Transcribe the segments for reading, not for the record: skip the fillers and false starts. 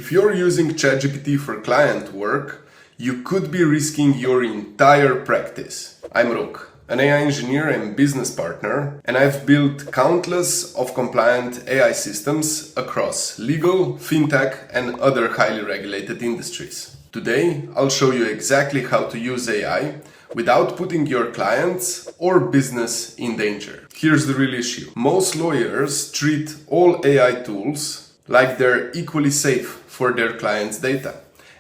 If you're using ChatGPT for client work, you could be risking your entire practice. I'm Rok, an AI engineer and business partner, and I've built countless of compliant AI systems across legal, fintech, and other highly regulated industries. Today, I'll show you exactly how to use AI without putting your clients or business in danger. Here's the real issue. Most lawyers treat all AI tools like they're equally safe for their clients' data.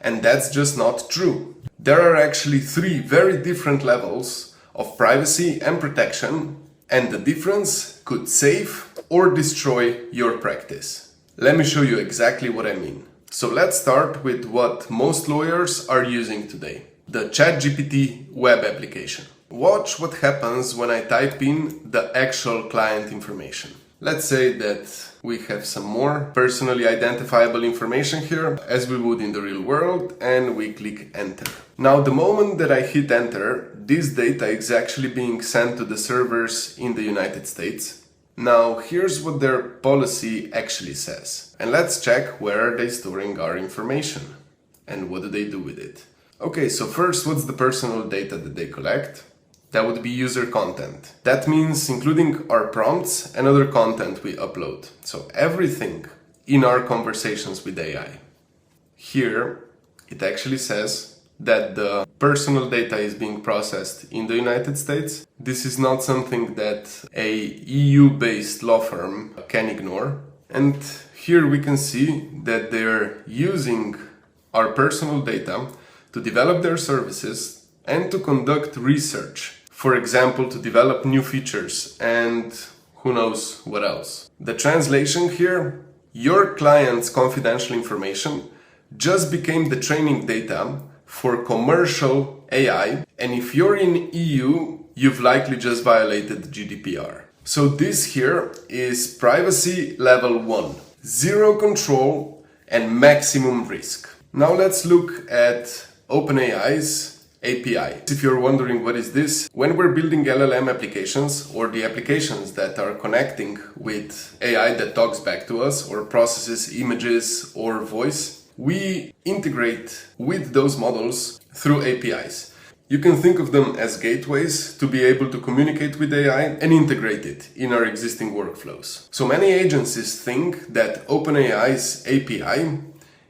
And that's just not true. There are actually three very different levels of privacy and protection, and the difference could save or destroy your practice. Let me show you exactly what I mean. So let's start with what most lawyers are using today, the ChatGPT web application. Watch what happens when I type in the actual client information. Let's say that we have some more personally identifiable information here, as we would in the real world, and we click enter. Now, the moment that I hit enter, this data is actually being sent to the servers in the United States. Now, here's what their policy actually says. And let's check where are they storing our information and what do they do with it. Okay, so first, what's the personal data that they collect? That would be user content. That means including our prompts and other content we upload. So everything in our conversations with AI. Here, it actually says that the personal data is being processed in the United States. This is not something that a EU-based law firm can ignore. And here we can see that they're using our personal data to develop their services and to conduct research. For example, to develop new features and who knows what else. The translation here, your client's confidential information just became the training data for commercial AI, and if you're in EU, you've likely just violated the GDPR. So this here is privacy level 1, zero control and maximum risk. Now let's look at OpenAI's API. If you're wondering what is this, when we're building LLM applications or the applications that are connecting with AI that talks back to us or processes images or voice, we integrate with those models through APIs. You can think of them as gateways to be able to communicate with AI and integrate it in our existing workflows. So many agencies think that OpenAI's API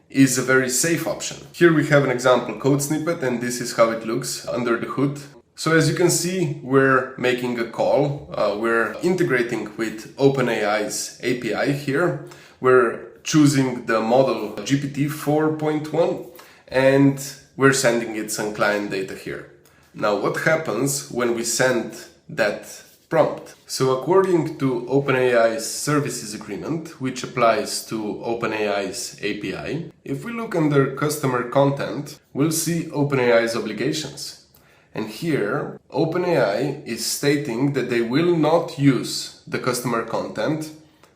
is a very safe option. Here we have an example code snippet, and this is how it looks under the hood. So as you can see, we're making a call. We're integrating with OpenAI's API here. We're choosing the model GPT 4.1 and we're sending it some client data here. Now, what happens when we send that prompt? So according to OpenAI's services agreement, which applies to OpenAI's API, if we look under customer content, we'll see OpenAI's obligations. And here, OpenAI is stating that they will not use the customer content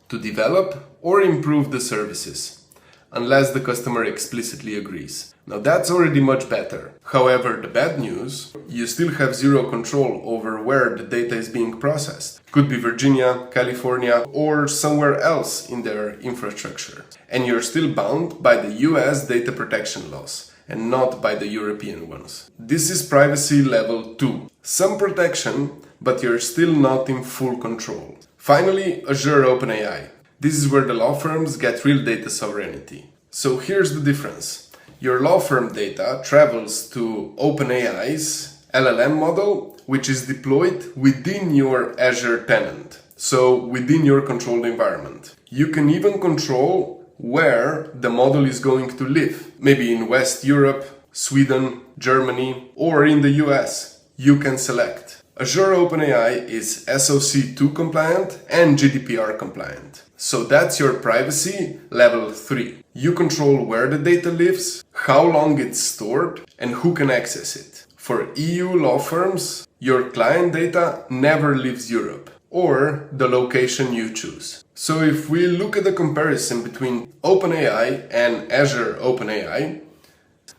to develop or improve the services unless the customer explicitly agrees. Now that's already much better. However, the bad news, you still have zero control over where the data is being processed. Could be Virginia, California, or somewhere else in their infrastructure. And you're still bound by the US data protection laws and not by the European ones. This is privacy level 2. Some protection, but you're still not in full control. Finally, Azure OpenAI. This is where the law firms get real data sovereignty. So here's the difference. Your law firm data travels to OpenAI's LLM model, which is deployed within your Azure tenant, so within your controlled environment. You can even control where the model is going to live, maybe in West Europe, Sweden, Germany, or in the US. You can select. Azure OpenAI is SOC 2 compliant and GDPR compliant. So that's your privacy level 3. You control where the data lives, how long it's stored, and who can access it. For EU law firms, your client data never leaves Europe or the location you choose. So if we look at the comparison between OpenAI and Azure OpenAI,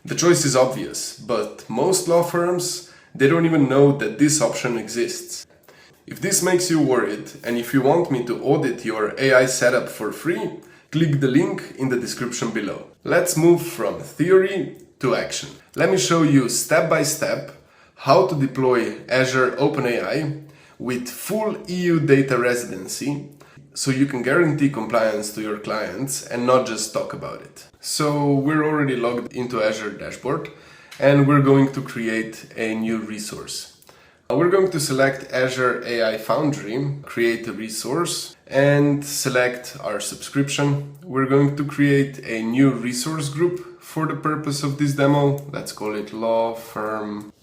the choice is obvious, but most law firms, they don't even know that this option exists. If this makes you worried, and if you want me to audit your AI setup for free, click the link in the description below. Let's move from theory to action. Let me show you step by step how to deploy Azure OpenAI with full EU data residency so you can guarantee compliance to your clients and not just talk about it. So we're already logged into Azure dashboard and we're going to create a new resource. We're going to select Azure AI Foundry, create a resource, and select our subscription. We're going to create a new resource group for the purpose of this demo. Let's call it Law Firm.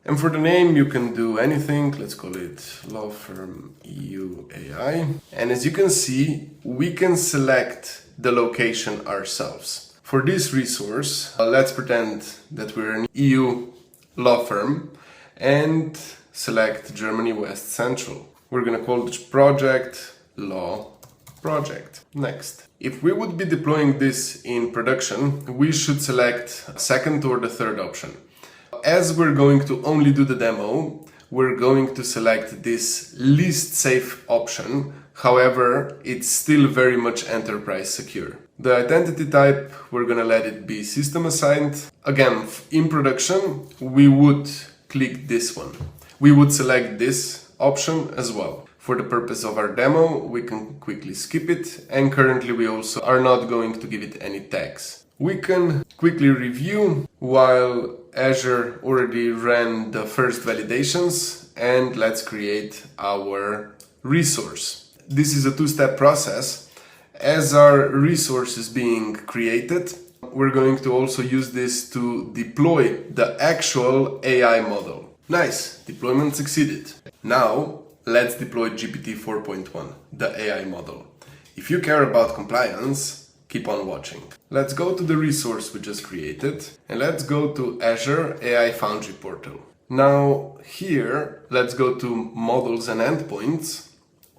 And for the name, you can do anything. Let's call it Law Firm EU AI. And as you can see, we can select the location ourselves. For this resource, let's pretend that we're an EU law firm and select Germany West Central. We're going to call this project Law Project. Next. If we would be deploying this in production, we should select second or the third option. As we're going to only do the demo, we're going to select this least safe option. However, it's still very much enterprise secure. The identity type, we're going to let it be system assigned. Again, in production, we would click this one. We would select this option as well. For the purpose of our demo, we can quickly skip it, and currently we also are not going to give it any tags. We can quickly review while Azure already ran the first validations, and let's create our resource. This is a two-step process. As our resource is being created, we're going to also use this to deploy the actual AI model. Nice, deployment succeeded. Now, let's deploy GPT 4.1, the AI model. If you care about compliance, keep on watching. Let's go to the resource we just created and let's go to Azure AI Foundry portal. Now here, let's go to models and endpoints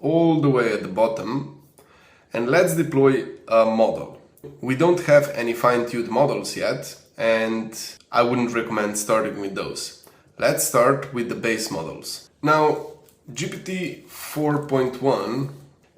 all the way at the bottom and let's deploy a model. We don't have any fine-tuned models yet and I wouldn't recommend starting with those. Let's start with the base models. Now, GPT 4.1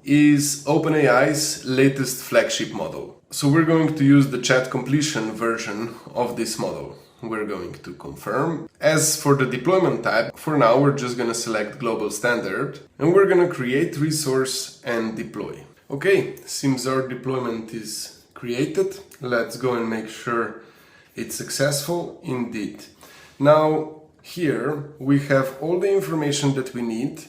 is OpenAI's latest flagship model. So we're going to use the chat completion version of this model. We're going to confirm. As for the deployment type, for now we're just going to select global standard and we're going to create resource and deploy. Okay, seems our deployment is created. Let's go and make sure it's successful indeed. Now, here we have all the information that we need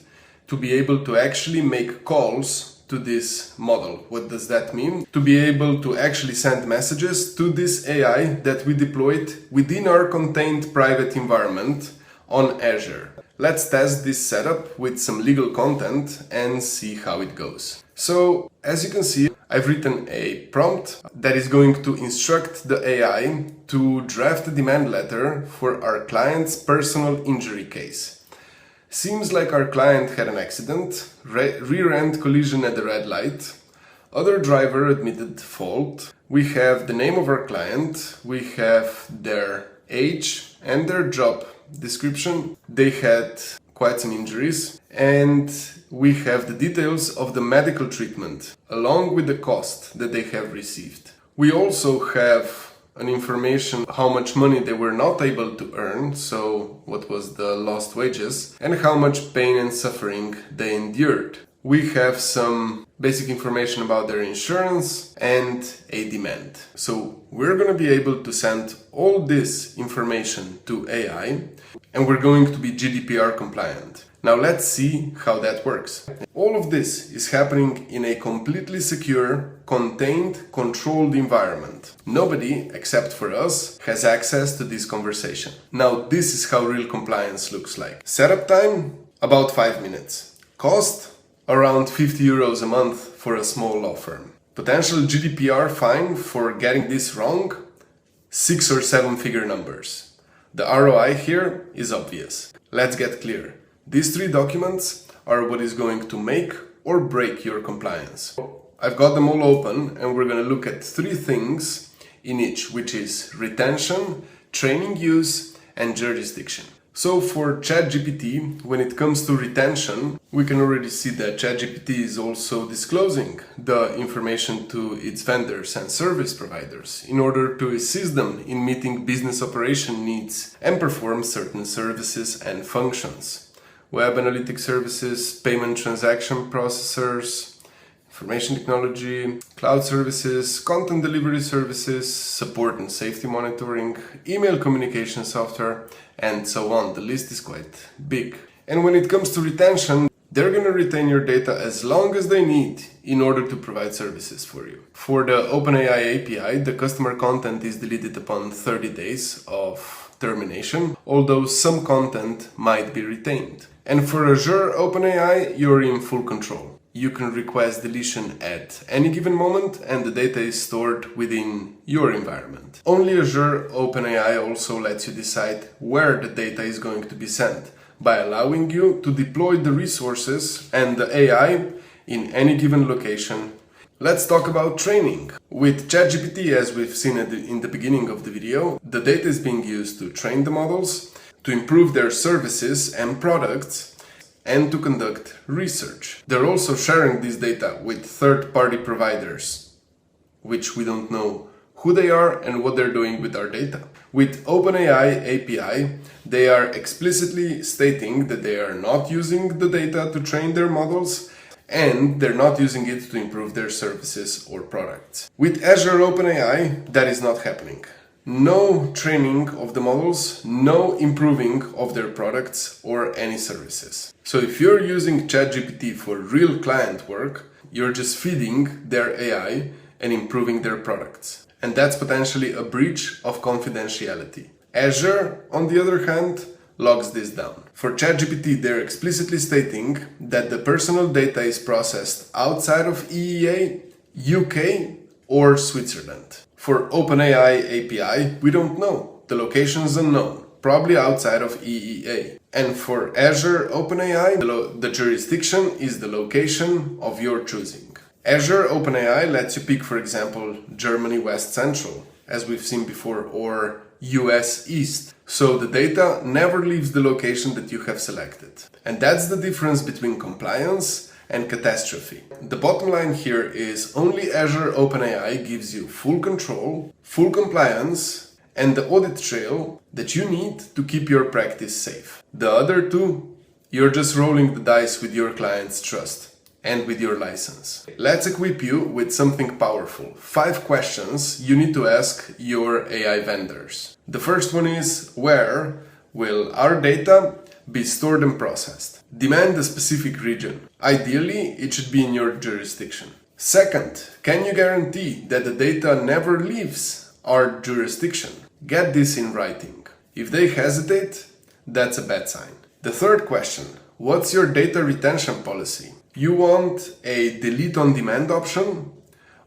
to be able to actually make calls to this model. What does that mean? To be able to actually send messages to this AI that we deployed within our contained private environment on Azure. Let's test this setup with some legal content and see how it goes. So, as you can see, I've written a prompt that is going to instruct the AI to draft a demand letter for our client's personal injury case. Seems like our client had an accident, rear-end collision at the red light, other driver admitted fault, we have the name of our client, we have their age and their job description, they had quite some injuries, and we have the details of the medical treatment along with the cost that they have received. We also have an information how much money they were not able to earn, so what was the lost wages, and how much pain and suffering they endured. We have some basic information about their insurance and a demand. So we're going to be able to send all this information to AI and we're going to be GDPR compliant. Now let's see how that works. All of this is happening in a completely secure, contained, controlled environment. Nobody, except for us, has access to this conversation. Now this is how real compliance looks like. Setup time, about 5 minutes. Cost, around 50 euros a month for a small law firm. Potential GDPR fine for getting this wrong, 6 or 7 figure numbers. The ROI here is obvious. Let's get clear. These 3 documents are what is going to make or break your compliance. I've got them all open and we're going to look at 3 things in each, which is retention, training use and jurisdiction. So for ChatGPT, when it comes to retention, we can already see that ChatGPT is also disclosing the information to its vendors and service providers in order to assist them in meeting business operation needs and perform certain services and functions. Web analytics services, payment transaction processors, information technology, cloud services, content delivery services, support and safety monitoring, email communication software, and so on. The list is quite big. And when it comes to retention, they're going to retain your data as long as they need in order to provide services for you. For the OpenAI API, the customer content is deleted upon 30 days of termination, although some content might be retained. And for Azure OpenAI, you're in full control. You can request deletion at any given moment and the data is stored within your environment. Only Azure OpenAI also lets you decide where the data is going to be sent by allowing you to deploy the resources and the AI in any given location. Let's talk about training. With ChatGPT, as we've seen in the beginning of the video, the data is being used to train the models, to improve their services and products, and to conduct research. They're also sharing this data with third-party providers, which we don't know who they are and what they're doing with our data. With OpenAI API, they are explicitly stating that they are not using the data to train their models and they're not using it to improve their services or products. With Azure OpenAI, that is not happening. No training of the models, no improving of their products or any services. So if you're using ChatGPT for real client work, you're just feeding their AI and improving their products. And that's potentially a breach of confidentiality. Azure, on the other hand, logs this down. For ChatGPT, they're explicitly stating that the personal data is processed outside of EEA, UK, or Switzerland. For OpenAI API, we don't know. The location is unknown, probably outside of EEA. And for Azure OpenAI, the jurisdiction is the location of your choosing. Azure OpenAI lets you pick, for example, Germany West Central, as we've seen before, or US East. So the data never leaves the location that you have selected. And that's the difference between compliance and catastrophe. The bottom line here is only Azure OpenAI gives you full control, full compliance, and the audit trail that you need to keep your practice safe. The other two, you're just rolling the dice with your client's trust and with your license. Let's equip you with something powerful. 5 questions you need to ask your AI vendors. The first one is, where will our data be stored and processed? Demand a specific region. Ideally, it should be in your jurisdiction. Second, can you guarantee that the data never leaves our jurisdiction? Get this in writing. If they hesitate, that's a bad sign. The third question, what's your data retention policy? You want a delete on demand option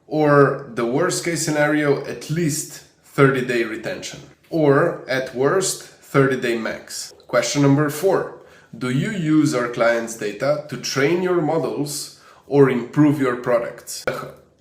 or the worst case scenario, at least 30-day retention or at worst 30-day max. Question number 4. Do you use our clients' data to train your models or improve your products?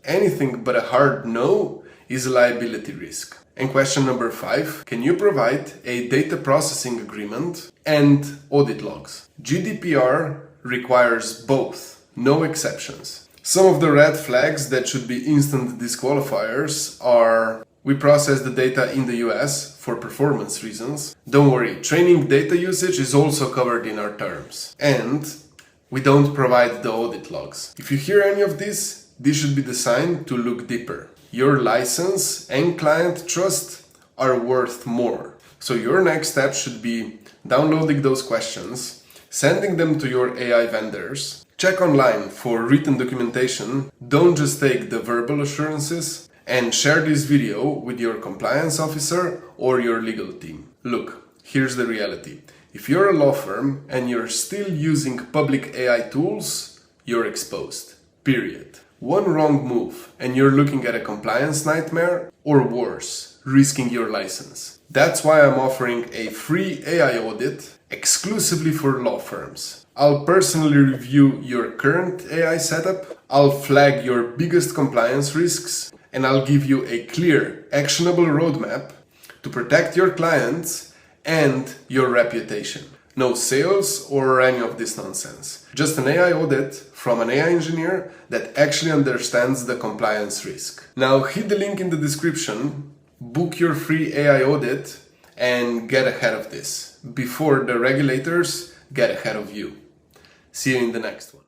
Anything but a hard no is a liability risk. And question number 5, can you provide a data processing agreement and audit logs? GDPR requires both, no exceptions. Some of the red flags that should be instant disqualifiers are: we process the data in the US for performance reasons. Don't worry, training data usage is also covered in our terms. And we don't provide the audit logs. If you hear any of this should be the sign to look deeper. Your license and client trust are worth more. So your next step should be downloading those questions, sending them to your AI vendors, check online for written documentation, don't just take the verbal assurances, and share this video with your compliance officer or your legal team. Look, here's the reality. If you're a law firm and you're still using public AI tools, you're exposed. Period. One wrong move and you're looking at a compliance nightmare, or worse, risking your license. That's why I'm offering a free AI audit exclusively for law firms. I'll personally review your current AI setup, I'll flag your biggest compliance risks, and I'll give you a clear, actionable roadmap to protect your clients and your reputation. No sales or any of this nonsense. Just an AI audit from an AI engineer that actually understands the compliance risk. Now hit the link in the description, book your free AI audit, and get ahead of this before the regulators get ahead of you. See you in the next one.